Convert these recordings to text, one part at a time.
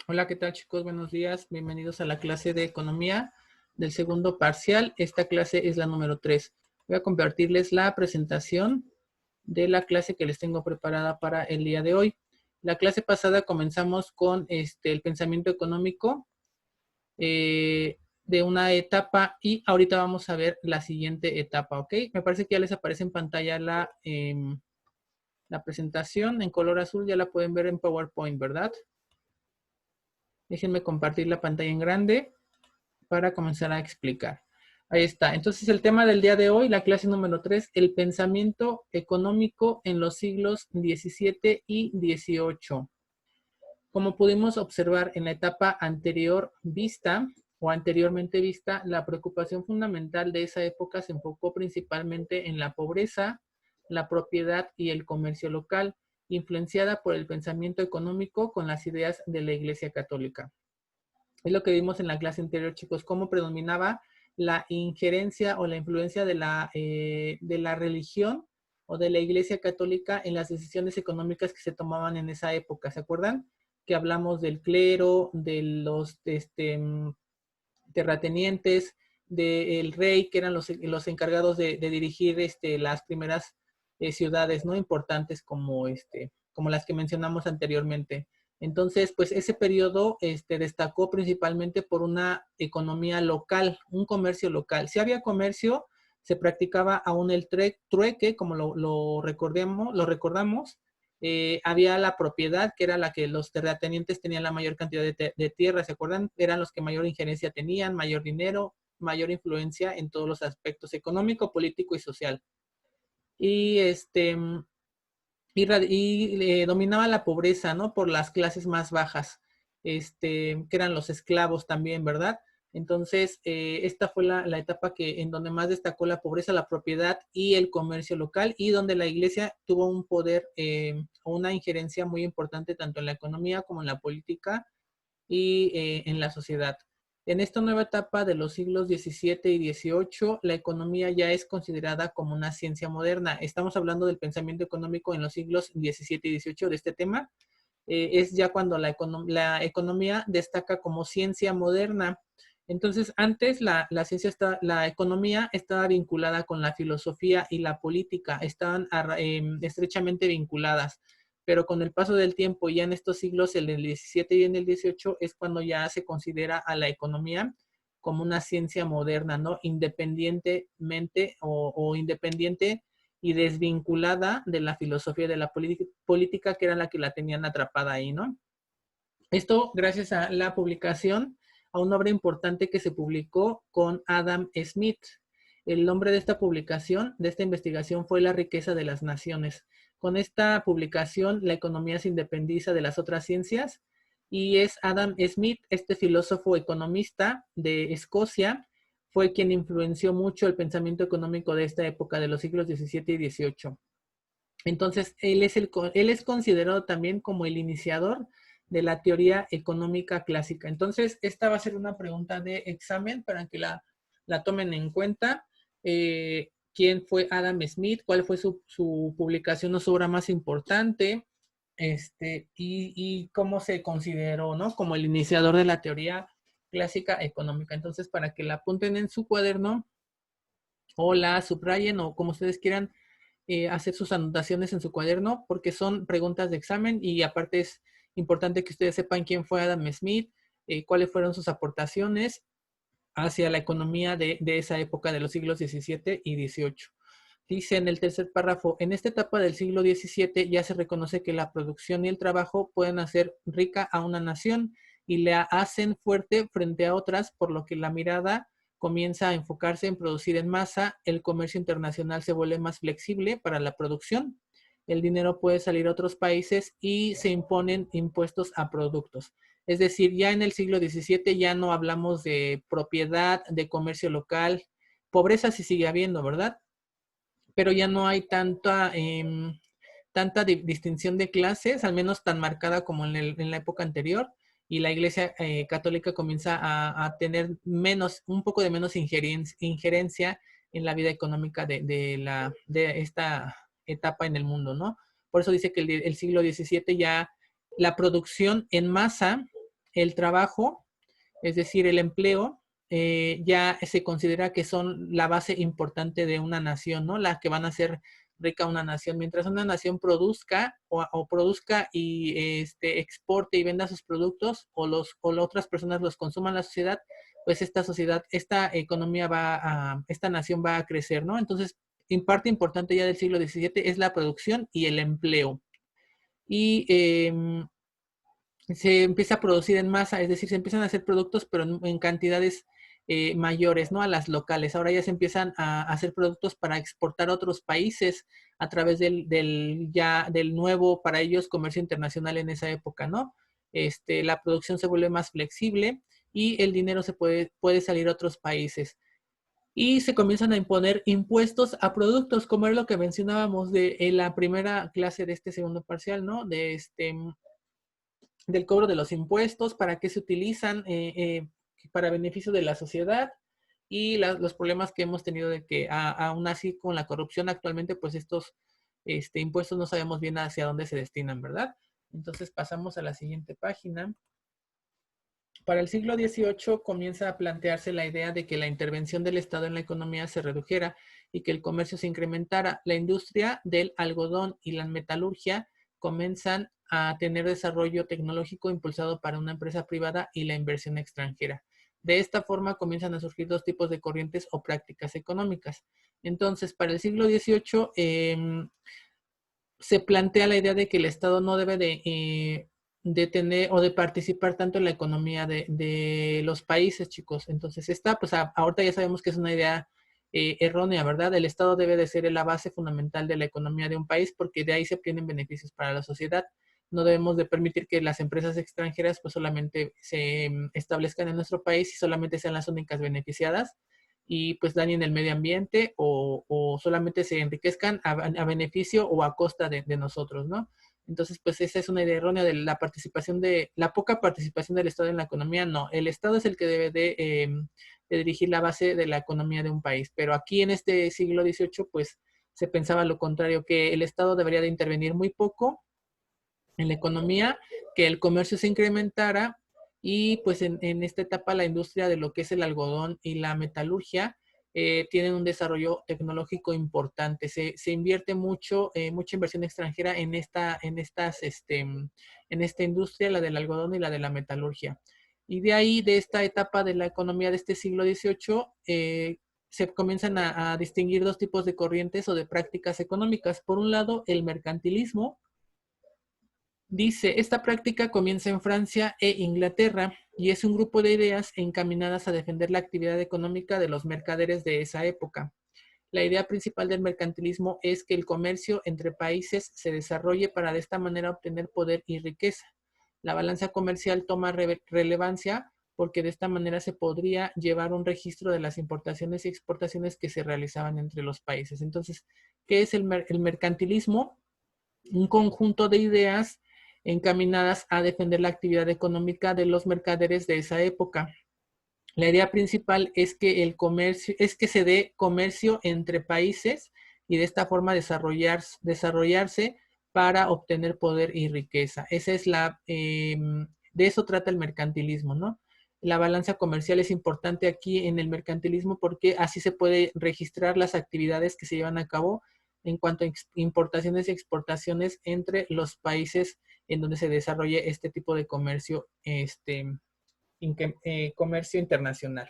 Hola, ¿qué tal, chicos? Buenos días. Bienvenidos a la clase de economía del segundo parcial. Esta clase es la número 3. Voy a compartirles la presentación de la clase que les tengo preparada para el día de hoy. La clase pasada comenzamos con el pensamiento económico de una etapa y ahorita vamos a ver la siguiente etapa, ¿ok? Me parece que ya les aparece en pantalla la presentación en color azul. Ya la pueden ver en PowerPoint, ¿verdad? Déjenme compartir la pantalla en grande para comenzar a explicar. Ahí está. Entonces, el tema del día de hoy, la clase número 3, el pensamiento económico en los siglos XVII y XVIII. Como pudimos observar en la etapa anterior vista o anteriormente vista, la preocupación fundamental de esa época se enfocó principalmente en la pobreza, la propiedad y el comercio local, influenciada por el pensamiento económico con las ideas de la Iglesia Católica. Es lo que vimos en la clase anterior, chicos, cómo predominaba la injerencia o la influencia de la religión o de la Iglesia Católica en las decisiones económicas que se tomaban en esa época. ¿Se acuerdan? Que hablamos del clero, de los terratenientes, del rey, que eran los encargados de dirigir las primeras ciudades no importantes como las que mencionamos anteriormente. Entonces, pues ese periodo destacó principalmente por una economía local, un comercio local. Si había comercio, se practicaba aún el trueque, como lo recordamos. Había la propiedad, que era la que los terratenientes tenían la mayor cantidad de tierra, ¿se acuerdan? Eran los que mayor injerencia tenían, mayor dinero, mayor influencia en todos los aspectos económico, político y social. Y dominaba la pobreza, ¿no? Por las clases más bajas, que eran los esclavos también, ¿verdad? Entonces, esta fue la etapa en donde más destacó la pobreza, la propiedad y el comercio local, y donde la iglesia tuvo un poder, una injerencia muy importante tanto en la economía como en la política y en la sociedad. En esta nueva etapa de los siglos XVII y XVIII, la economía ya es considerada como una ciencia moderna. Estamos hablando del pensamiento económico en los siglos XVII y XVIII de este tema. Es ya cuando la economía destaca como ciencia moderna. Entonces, antes la economía estaba vinculada con la filosofía y la política, estaban estrechamente vinculadas, pero con el paso del tiempo, ya en estos siglos, en el XVII y en el XVIII, es cuando ya se considera a la economía como una ciencia moderna, ¿no? Independientemente o independiente y desvinculada de la filosofía de la política, que era la que la tenían atrapada ahí, ¿no? Esto gracias a la publicación, a una obra importante que se publicó con Adam Smith. El nombre de esta publicación, de esta investigación, fue La riqueza de las naciones. Con esta publicación, la economía se independiza de las otras ciencias y es Adam Smith, este filósofo economista de Escocia, fue quien influenció mucho el pensamiento económico de esta época de los siglos XVII y XVIII. Entonces, él es considerado también como el iniciador de la teoría económica clásica. Entonces, esta va a ser una pregunta de examen para que la tomen en cuenta. ¿Quién fue Adam Smith? ¿Cuál fue su publicación o su obra más importante? Y cómo se consideró, ¿no? Como el iniciador de la teoría clásica económica. Entonces, para que la apunten en su cuaderno o la subrayen o como ustedes quieran, hacer sus anotaciones en su cuaderno, porque son preguntas de examen y aparte es importante que ustedes sepan quién fue Adam Smith, cuáles fueron sus aportaciones hacia la economía de esa época de los siglos XVII y XVIII. Dice en el tercer párrafo, en esta etapa del siglo XVII ya se reconoce que la producción y el trabajo pueden hacer rica a una nación y la hacen fuerte frente a otras, por lo que la mirada comienza a enfocarse en producir en masa, el comercio internacional se vuelve más flexible para la producción, el dinero puede salir a otros países y se imponen impuestos a productos. Es decir, ya en el siglo XVII ya no hablamos de propiedad, de comercio local, pobreza sí sigue habiendo, ¿verdad? Pero ya no hay tanta distinción de clases, al menos tan marcada como en la época anterior, y la Iglesia Católica comienza a tener un poco de menos injerencia en la vida económica de esta etapa en el mundo, ¿no? Por eso dice que el siglo XVII ya la producción en masa el trabajo, es decir, el empleo, ya se considera que son la base importante de una nación, ¿no? La que van a hacer rica una nación. Mientras una nación produzca o produzca y exporte y venda sus productos o las otras personas los consuman la sociedad, pues esta sociedad, esta economía esta nación va a crecer, ¿no? Entonces, en parte importante ya del siglo XVII es la producción y el empleo. Y se empieza a producir en masa, es decir, se empiezan a hacer productos, pero en cantidades mayores, ¿no? A las locales. Ahora ya se empiezan a hacer productos para exportar a otros países a través del nuevo, para ellos, comercio internacional en esa época, ¿no? La producción se vuelve más flexible y el dinero puede salir a otros países. Y se comienzan a imponer impuestos a productos, como es lo que mencionábamos en la primera clase de este segundo parcial, ¿no? Del cobro de los impuestos, para qué se utilizan, para beneficio de la sociedad y los problemas que hemos tenido de que aún así con la corrupción actualmente, pues estos impuestos no sabemos bien hacia dónde se destinan, ¿verdad? Entonces pasamos a la siguiente página. Para el siglo XVIII comienza a plantearse la idea de que la intervención del Estado en la economía se redujera y que el comercio se incrementara. La industria del algodón y la metalurgia comienzan a tener desarrollo tecnológico impulsado para una empresa privada y la inversión extranjera. De esta forma comienzan a surgir dos tipos de corrientes o prácticas económicas. Entonces, para el siglo XVIII se plantea la idea de que el Estado no debe de tener o de participar tanto en la economía de los países, chicos. Entonces, pues ahorita ya sabemos que es una idea errónea, ¿verdad? El Estado debe de ser la base fundamental de la economía de un país porque de ahí se obtienen beneficios para la sociedad. No debemos de permitir que las empresas extranjeras pues solamente se establezcan en nuestro país y solamente sean las únicas beneficiadas y pues dañen el medio ambiente o solamente se enriquezcan a beneficio o a costa de nosotros, ¿no? Entonces, pues esa es una idea errónea de la poca participación del Estado en la economía. No, el Estado es el que debe de dirigir la base de la economía de un país. Pero aquí en este siglo XVIII, pues se pensaba lo contrario, que el Estado debería de intervenir muy poco en la economía, que el comercio se incrementara y pues en esta etapa la industria de lo que es el algodón y la metalurgia tienen un desarrollo tecnológico importante. Se invierte mucha inversión extranjera en esta industria, la del algodón y la de la metalurgia. Y de ahí, de esta etapa de la economía de este siglo XVIII, se comienzan a distinguir dos tipos de corrientes o de prácticas económicas. Por un lado, el mercantilismo. Dice, esta práctica comienza en Francia e Inglaterra y es un grupo de ideas encaminadas a defender la actividad económica de los mercaderes de esa época. La idea principal del mercantilismo es que el comercio entre países se desarrolle para de esta manera obtener poder y riqueza. La balanza comercial toma relevancia porque de esta manera se podría llevar un registro de las importaciones y exportaciones que se realizaban entre los países. Entonces, ¿qué es el mercantilismo? Un conjunto de ideas encaminadas a defender la actividad económica de los mercaderes de esa época. La idea principal es que se dé comercio entre países y de esta forma desarrollarse para obtener poder y riqueza. De eso trata el mercantilismo, ¿no? La balanza comercial es importante aquí en el mercantilismo porque así se puede registrar las actividades que se llevan a cabo en cuanto a importaciones y exportaciones entre los países en donde se desarrolle este tipo de comercio, comercio internacional.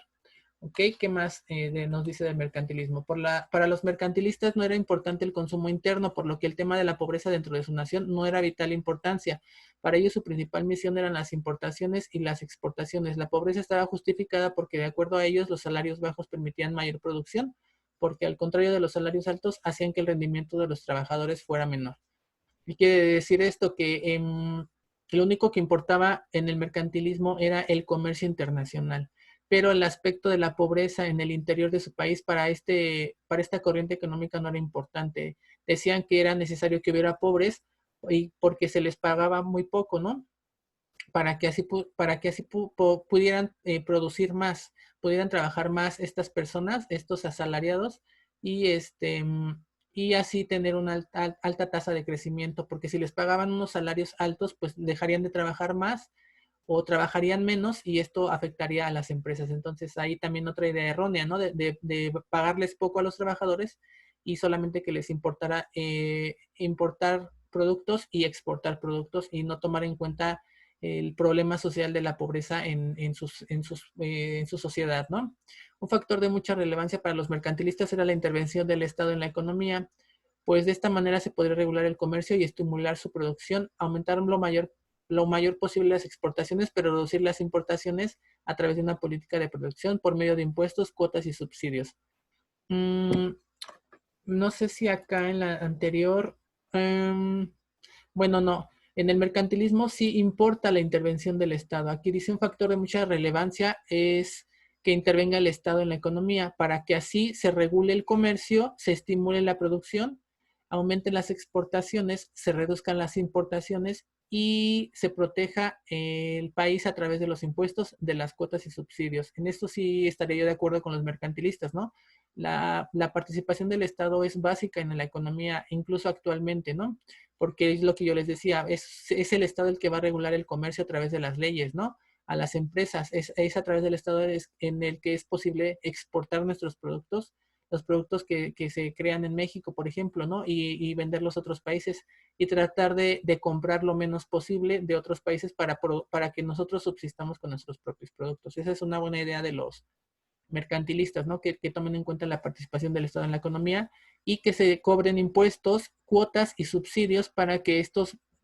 ¿Ok? ¿Qué más nos dice del mercantilismo? Para los mercantilistas no era importante el consumo interno, por lo que el tema de la pobreza dentro de su nación no era vital importancia. Para ellos su principal misión eran las importaciones y las exportaciones. La pobreza estaba justificada porque de acuerdo a ellos los salarios bajos permitían mayor producción, porque al contrario de los salarios altos hacían que el rendimiento de los trabajadores fuera menor. Y quiere decir esto que lo único que importaba en el mercantilismo era el comercio internacional, pero el aspecto de la pobreza en el interior de su país para esta corriente económica no era importante. Decían que era necesario que hubiera pobres y porque se les pagaba muy poco, ¿no? Para que así pudieran producir más, pudieran trabajar más estas personas, estos asalariados, y y así tener una alta tasa de crecimiento, porque si les pagaban unos salarios altos, pues dejarían de trabajar más o trabajarían menos y esto afectaría a las empresas. Entonces, ahí también otra idea errónea, ¿no? De pagarles poco a los trabajadores y solamente que les importara importar productos y exportar productos y no tomar en cuenta el problema social de la pobreza en su sociedad, ¿no? Un factor de mucha relevancia para los mercantilistas era la intervención del Estado en la economía, pues de esta manera se podría regular el comercio y estimular su producción, aumentar lo mayor posible las exportaciones, pero reducir las importaciones a través de una política de producción por medio de impuestos, cuotas y subsidios. Mm, no sé si acá en la anterior, bueno, no. En el mercantilismo sí importa la intervención del Estado. Aquí dice un factor de mucha relevancia es que intervenga el Estado en la economía para que así se regule el comercio, se estimule la producción, aumenten las exportaciones, se reduzcan las importaciones y se proteja el país a través de los impuestos, de las cuotas y subsidios. En esto sí estaría yo de acuerdo con los mercantilistas, ¿no? La participación del Estado es básica en la economía, incluso actualmente, ¿no? Porque es lo que yo les decía, es el Estado el que va a regular el comercio a través de las leyes, ¿no? A las empresas, es a través del Estado en el que es posible exportar nuestros productos, los productos que se crean en México, por ejemplo, ¿no? Y venderlos a otros países y tratar de comprar lo menos posible de otros países para que nosotros subsistamos con nuestros propios productos. Esa es una buena idea de los mercantilistas, ¿no? Que tomen en cuenta la participación del Estado en la economía y que se cobren impuestos, cuotas y subsidios para que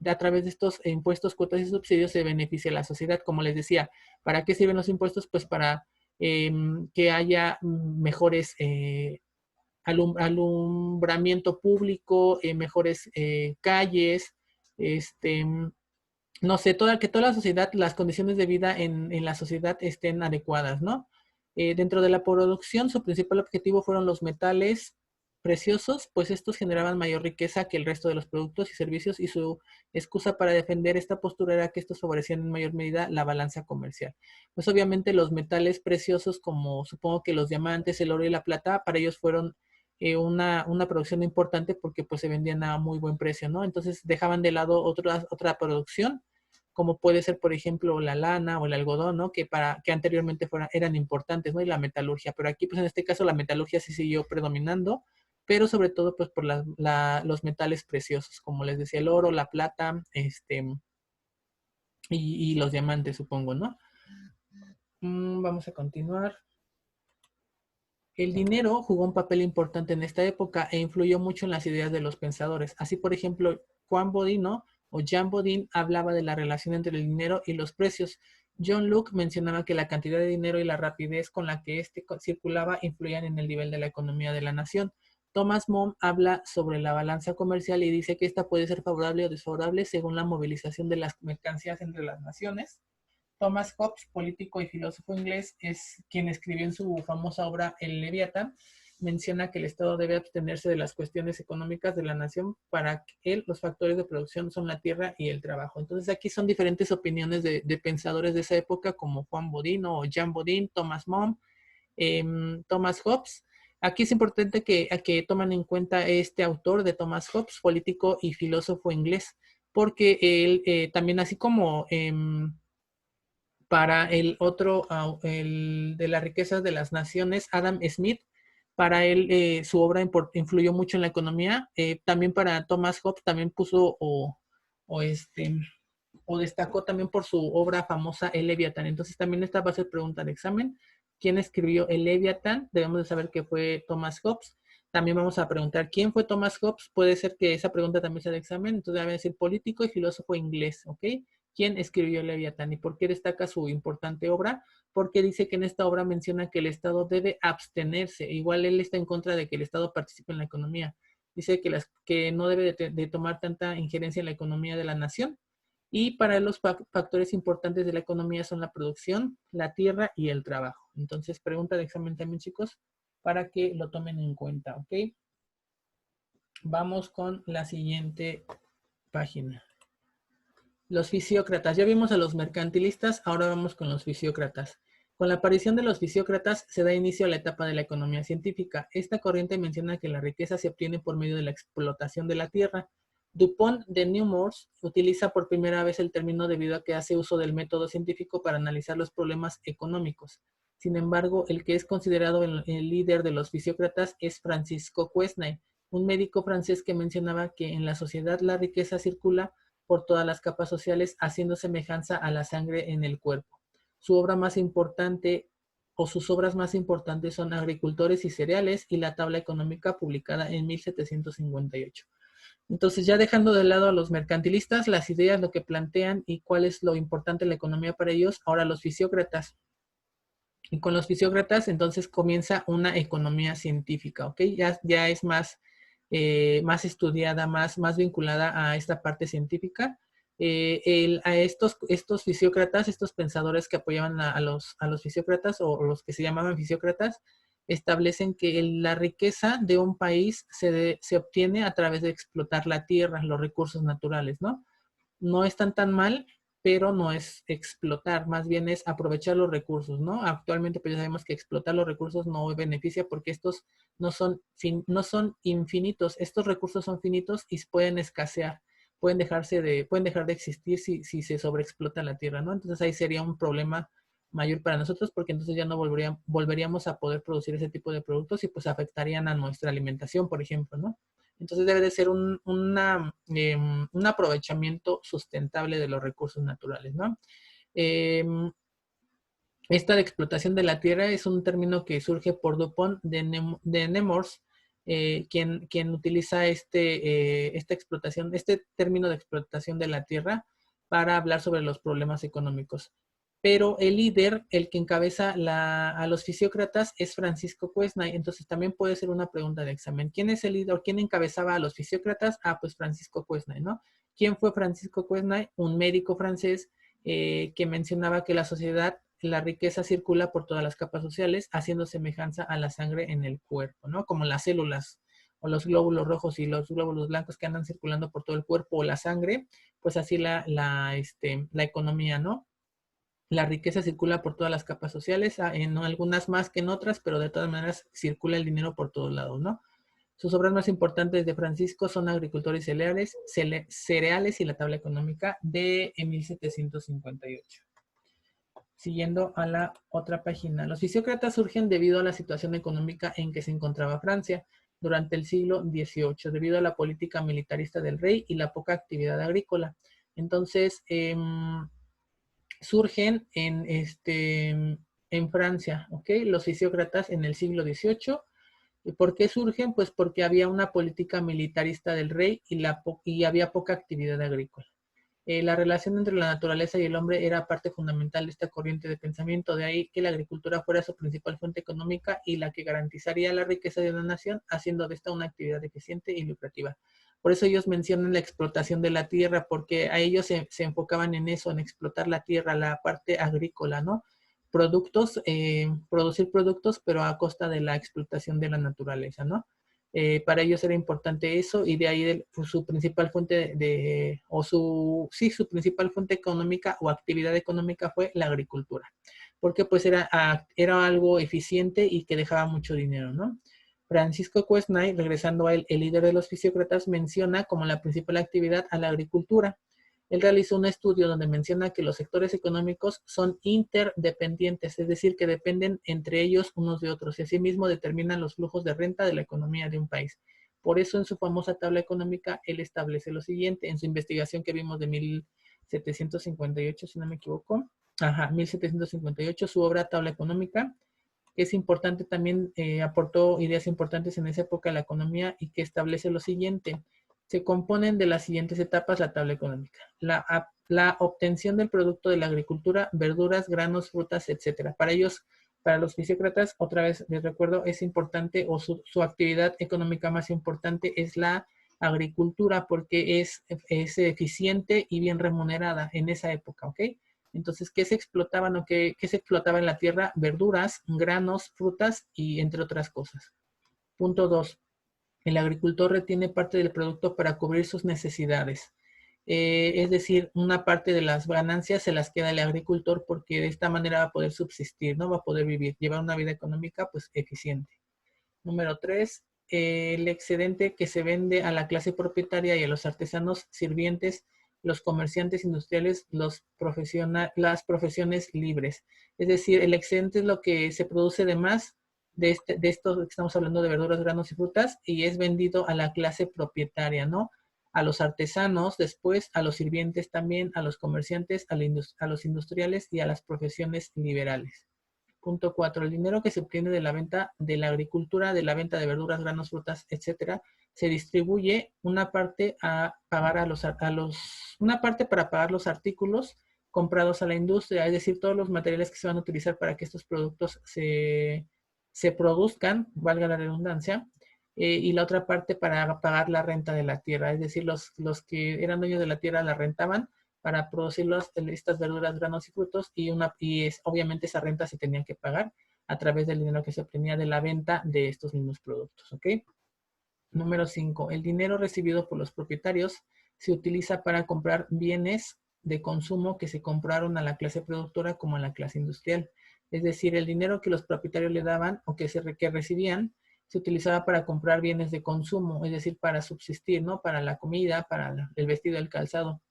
a través de estos impuestos, cuotas y subsidios se beneficie a la sociedad. Como les decía, ¿para qué sirven los impuestos? Pues para que haya mejores alumbramiento público, mejores calles, este, no sé, que toda la sociedad, las condiciones de vida en la sociedad estén adecuadas, ¿no? Dentro de la producción, su principal objetivo fueron los metales preciosos, pues estos generaban mayor riqueza que el resto de los productos y servicios y su excusa para defender esta postura era que estos favorecían en mayor medida la balanza comercial. Pues obviamente los metales preciosos, como supongo que los diamantes, el oro y la plata, para ellos fueron una producción importante porque pues se vendían a muy buen precio, ¿no? Entonces dejaban de lado otra producción como puede ser, por ejemplo, la lana o el algodón, ¿no? Que anteriormente eran importantes, ¿no? Y la metalurgia. Pero aquí, pues en este caso, la metalurgia sí siguió predominando, pero sobre todo, pues por los metales preciosos, como les decía, el oro, la plata, y los diamantes, supongo, ¿no? Vamos a continuar. El dinero jugó un papel importante en esta época e influyó mucho en las ideas de los pensadores. Así, por ejemplo, Juan Bodino o Jean Bodin hablaba de la relación entre el dinero y los precios. John Locke mencionaba que la cantidad de dinero y la rapidez con la que éste circulaba influían en el nivel de la economía de la nación. Thomas More habla sobre la balanza comercial y dice que esta puede ser favorable o desfavorable según la movilización de las mercancías entre las naciones. Thomas Hobbes, político y filósofo inglés, es quien escribió en su famosa obra El Leviatán, menciona que el Estado debe abstenerse de las cuestiones económicas de la nación para él los factores de producción son la tierra y el trabajo. Entonces aquí son diferentes opiniones de pensadores de esa época como Juan Bodino o Jean Bodin, Thomas More, Thomas Hobbes. Aquí es importante que tomen en cuenta este autor de Thomas Hobbes, político y filósofo inglés, porque él también así como para el otro, el de las riquezas de las naciones, Adam Smith, para él su obra influyó mucho en la economía. También para Thomas Hobbes también puso o, este, o destacó también por su obra famosa El Leviatán. Entonces también esta va a ser pregunta de examen. ¿Quién escribió El Leviatán? Debemos de saber que fue Thomas Hobbes. También vamos a preguntar quién fue Thomas Hobbes. Puede ser que esa pregunta también sea de examen. Entonces debe decir político y filósofo inglés, ¿ok? ¿Quién escribió El Leviatán y por qué destaca su importante obra? Porque dice que en esta obra menciona que el Estado debe abstenerse. Igual él está en contra de que el Estado participe en la economía. Dice que no debe de tomar tanta injerencia en la economía de la nación. Y para él los factores importantes de la economía son la producción, la tierra y el trabajo. Entonces, pregunta de examen también, chicos, para que lo tomen en cuenta, ¿ok? Vamos con la siguiente página. Los fisiócratas. Ya vimos a los mercantilistas, ahora vamos con los fisiócratas. Con la aparición de los fisiócratas se da inicio a la etapa de la economía científica. Esta corriente menciona que la riqueza se obtiene por medio de la explotación de la tierra. Dupont de Nemours utiliza por primera vez el término debido a que hace uso del método científico para analizar los problemas económicos. Sin embargo, el que es considerado el líder de los fisiócratas es Francisco Quesnay, un médico francés que mencionaba que en la sociedad la riqueza circula por todas las capas sociales, haciendo semejanza a la sangre en el cuerpo. Su obra más importante o sus obras más importantes son Agricultores y Cereales y la Tabla Económica, publicada en 1758. Entonces, ya dejando de lado a los mercantilistas, las ideas, lo que plantean y cuál es lo importante en la economía para ellos, ahora los fisiócratas. Y con los fisiócratas, entonces comienza una economía científica, ¿ok? Ya es más estudiada, más vinculada a esta parte científica. A estos fisiócratas, estos pensadores que apoyaban a los fisiócratas o los que se llamaban fisiócratas, establecen que la riqueza de un país se obtiene a través de explotar la tierra, los recursos naturales, ¿no? No están tan mal, pero no es explotar, más bien es aprovechar los recursos, ¿no? Actualmente pues ya sabemos que explotar los recursos no beneficia porque estos no son infinitos, estos recursos son finitos y pueden escasear, pueden dejar de existir si se sobreexplota la tierra, ¿no? Entonces ahí sería un problema mayor para nosotros porque entonces ya no volveríamos a poder producir ese tipo de productos y pues afectarían a nuestra alimentación, por ejemplo, ¿no? Entonces debe de ser un aprovechamiento sustentable de los recursos naturales, ¿no? Eh, Esta de explotación de la tierra es un término que surge por Dupont de Nemours, quien utiliza este término de explotación de la tierra para hablar sobre los problemas económicos. Pero el líder, el que encabeza a los fisiócratas, es Francisco Quesnay. Entonces también puede ser una pregunta de examen. ¿Quién es el líder? ¿Quién encabezaba a los fisiócratas? Ah, pues Francisco Quesnay, ¿no? ¿Quién fue Francisco Quesnay? Un médico francés que mencionaba que la riqueza circula por todas las capas sociales, haciendo semejanza a la sangre en el cuerpo, ¿no? Como las células o los glóbulos rojos y los glóbulos blancos que andan circulando por todo el cuerpo o la sangre, pues así la economía, ¿no? La riqueza circula por todas las capas sociales, en algunas más que en otras, pero de todas maneras circula el dinero por todos lados, ¿no? Sus obras más importantes de Francisco son Agricultores y Cereales y la Tabla Económica de 1758. Siguiendo a la otra página. Los fisiócratas surgen debido a la situación económica en que se encontraba Francia durante el siglo XVIII, debido a la política militarista del rey y la poca actividad agrícola. Entonces, surgen en Francia, ¿ok? Los fisiócratas en el siglo XVIII. ¿Y por qué surgen? Pues porque había una política militarista del rey y había poca actividad agrícola. La relación entre la naturaleza y el hombre era parte fundamental de esta corriente de pensamiento, de ahí que la agricultura fuera su principal fuente económica y la que garantizaría la riqueza de una nación, haciendo de esta una actividad eficiente y lucrativa. Por eso ellos mencionan la explotación de la tierra, porque a ellos se enfocaban en eso, en explotar la tierra, la parte agrícola, ¿no? Producir productos, pero a costa de la explotación de la naturaleza, ¿no? Para ellos era importante eso y de ahí su principal fuente su principal fuente económica o actividad económica fue la agricultura, porque pues era algo eficiente y que dejaba mucho dinero, ¿no? Francisco Quesnay, regresando a él, el líder de los fisiócratas, menciona como la principal actividad a la agricultura. Él realizó un estudio donde menciona que los sectores económicos son interdependientes, es decir, que dependen entre ellos unos de otros y asimismo determinan los flujos de renta de la economía de un país. Por eso en su famosa tabla económica él establece lo siguiente, en su investigación que vimos de 1758, si no me equivoco, 1758, su obra Tabla Económica, que es importante también, aportó ideas importantes en esa época de la economía y que establece lo siguiente. Se componen de las siguientes etapas la tabla económica. La obtención del producto de la agricultura, verduras, granos, frutas, etcétera. Para ellos, para los fisiócratas, otra vez les recuerdo, es importante o su actividad económica más importante es la agricultura porque es eficiente y bien remunerada en esa época, ¿ok? Entonces, ¿qué se explotaban o qué se explotaba en la tierra? Verduras, granos, frutas y entre otras cosas. Punto 2. El agricultor retiene parte del producto para cubrir sus necesidades. Es decir, una parte de las ganancias se las queda el agricultor porque de esta manera va a poder subsistir, ¿no? Va a poder vivir, llevar una vida económica pues eficiente. Número 3. el excedente que se vende a la clase propietaria y a los artesanos sirvientes, los comerciantes industriales, las profesiones libres. Es decir, el excedente es lo que se produce de más de esto que estamos hablando de verduras, granos y frutas, y es vendido a la clase propietaria, ¿no? A los artesanos, después a los sirvientes también, a los comerciantes, a los industriales y a las profesiones liberales. Punto 4. El dinero que se obtiene de la venta de la agricultura, de la venta de verduras, granos, frutas, etcétera, se distribuye una parte a pagar una parte para pagar los artículos comprados a la industria, es decir, todos los materiales que se van a utilizar para que estos productos se produzcan, valga la redundancia, y la otra parte para pagar la renta de la tierra, es decir, los que eran dueños de la tierra la rentaban para producir estas verduras, granos y frutos obviamente esa renta se tenía que pagar a través del dinero que se obtenía de la venta de estos mismos productos, ¿ok? Número 5. El dinero recibido por los propietarios se utiliza para comprar bienes de consumo que se compraron a la clase productora como a la clase industrial. Es decir, el dinero que los propietarios le daban o que recibían se utilizaba para comprar bienes de consumo, es decir, para subsistir, ¿no? Para la comida, para el vestido, el calzado,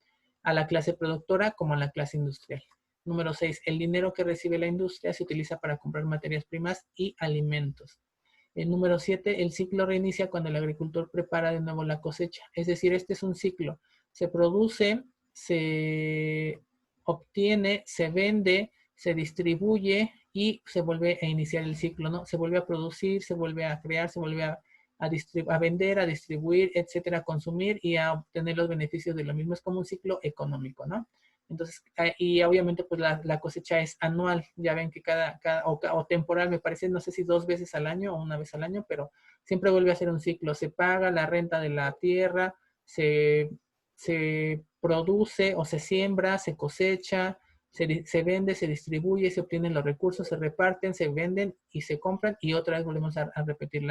a la clase productora como a la clase industrial. Número 6. El dinero que recibe la industria se utiliza para comprar materias primas y alimentos. El número 7, el ciclo reinicia cuando el agricultor prepara de nuevo la cosecha. Es decir, este es un ciclo. Se produce, se obtiene, se vende, se distribuye y se vuelve a iniciar el ciclo, ¿no? Se vuelve a producir, se vuelve a crear, se vuelve a vender, a distribuir, etcétera, a consumir y a obtener los beneficios de lo mismo. Es como un ciclo económico, ¿no? Entonces, y obviamente pues la cosecha es anual, ya ven que o temporal, me parece, no sé si 2 veces al año o 1 vez al año, pero siempre vuelve a ser un ciclo. Se paga la renta de la tierra, se produce o se siembra, se cosecha, se vende, se distribuye, se obtienen los recursos, se reparten, se venden y se compran y otra vez volvemos a repetir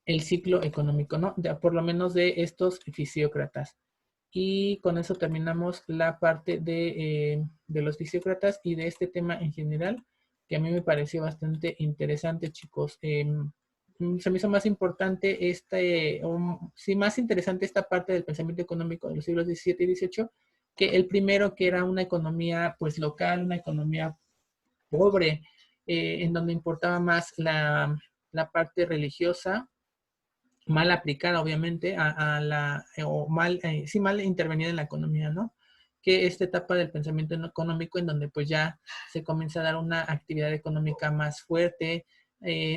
el ciclo económico, ¿no? Por lo menos de estos fisiócratas. Y con eso terminamos la parte de los fisiócratas y de este tema en general, que a mí me pareció bastante interesante, chicos. Se me hizo más importante sí, más interesante esta parte del pensamiento económico de los siglos XVII y XVIII, que el primero, que era una economía pues local, una economía pobre, en donde importaba más la parte religiosa, mal aplicada, obviamente, sí, mal intervenida en la economía, ¿no? Que esta etapa del pensamiento económico en donde pues ya se comienza a dar una actividad económica más fuerte,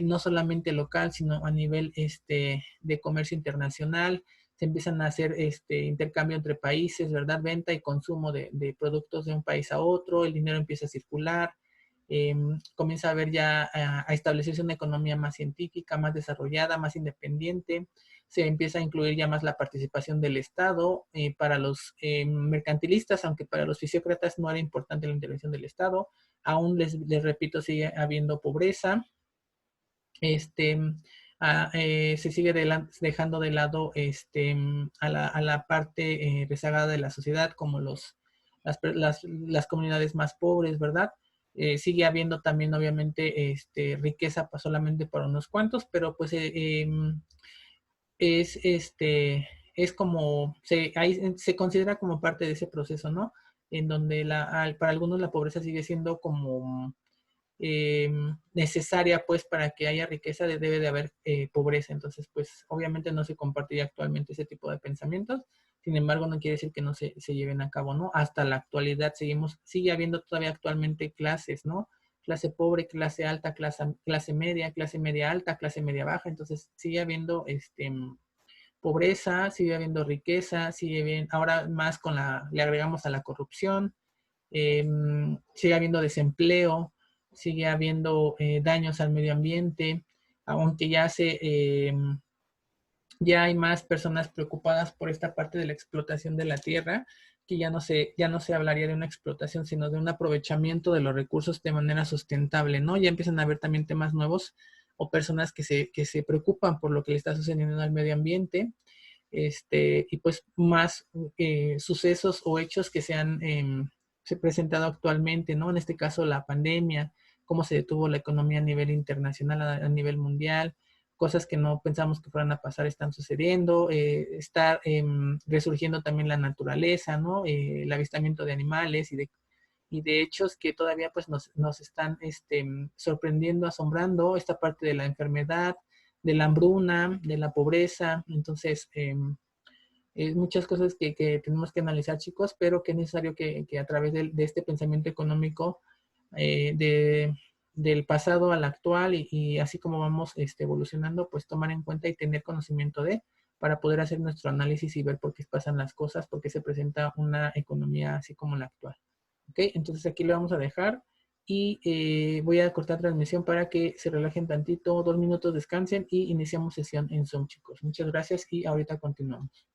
no solamente local, sino a nivel de comercio internacional, se empiezan a hacer intercambio entre países, ¿verdad? Venta y consumo de productos de un país a otro, el dinero empieza a circular, comienza a haber ya a establecerse una economía más científica, más desarrollada, más independiente. Se empieza a incluir ya más la participación del Estado para los mercantilistas, aunque para los fisiócratas no era importante la intervención del Estado. Aún les repito, sigue habiendo pobreza. Se sigue dejando de lado a la parte rezagada de la sociedad, como las comunidades más pobres, ¿verdad? Sigue habiendo también, obviamente, riqueza solamente para unos cuantos, pero pues es, es como, se considera como parte de ese proceso, ¿no? En donde para algunos la pobreza sigue siendo como necesaria, pues, para que haya riqueza, debe de haber pobreza. Entonces, pues, obviamente no se compartiría actualmente ese tipo de pensamientos. Sin embargo, no quiere decir que no se lleven a cabo, ¿no? Hasta la actualidad sigue habiendo todavía actualmente clases, ¿no? Clase pobre, clase alta, clase media alta, clase media baja. Entonces, sigue habiendo pobreza, sigue habiendo riqueza, ahora más le agregamos a la corrupción, sigue habiendo desempleo, sigue habiendo daños al medio ambiente, aunque ya hay más personas preocupadas por esta parte de la explotación de la tierra, que ya no se hablaría de una explotación, sino de un aprovechamiento de los recursos de manera sustentable, ¿no? Ya empiezan a haber también temas nuevos o personas que se preocupan por lo que le está sucediendo al medio ambiente, y pues más sucesos o hechos que se presentado actualmente, ¿no? En este caso la pandemia, cómo se detuvo la economía a nivel internacional, a nivel mundial, cosas que no pensamos que fueran a pasar están sucediendo, está resurgiendo también la naturaleza, ¿no? El avistamiento de animales y de hechos que todavía pues nos están sorprendiendo, asombrando, esta parte de la enfermedad, de la hambruna, de la pobreza. Entonces, muchas cosas que tenemos que analizar, chicos, pero que es necesario que a través de este pensamiento económico del pasado al actual y así como vamos evolucionando, pues tomar en cuenta y tener conocimiento para poder hacer nuestro análisis y ver por qué pasan las cosas, por qué se presenta una economía así como la actual. ¿Ok? Entonces aquí lo vamos a dejar y voy a cortar transmisión para que se relajen tantito, 2 minutos descansen y iniciamos sesión en Zoom, chicos. Muchas gracias y ahorita continuamos.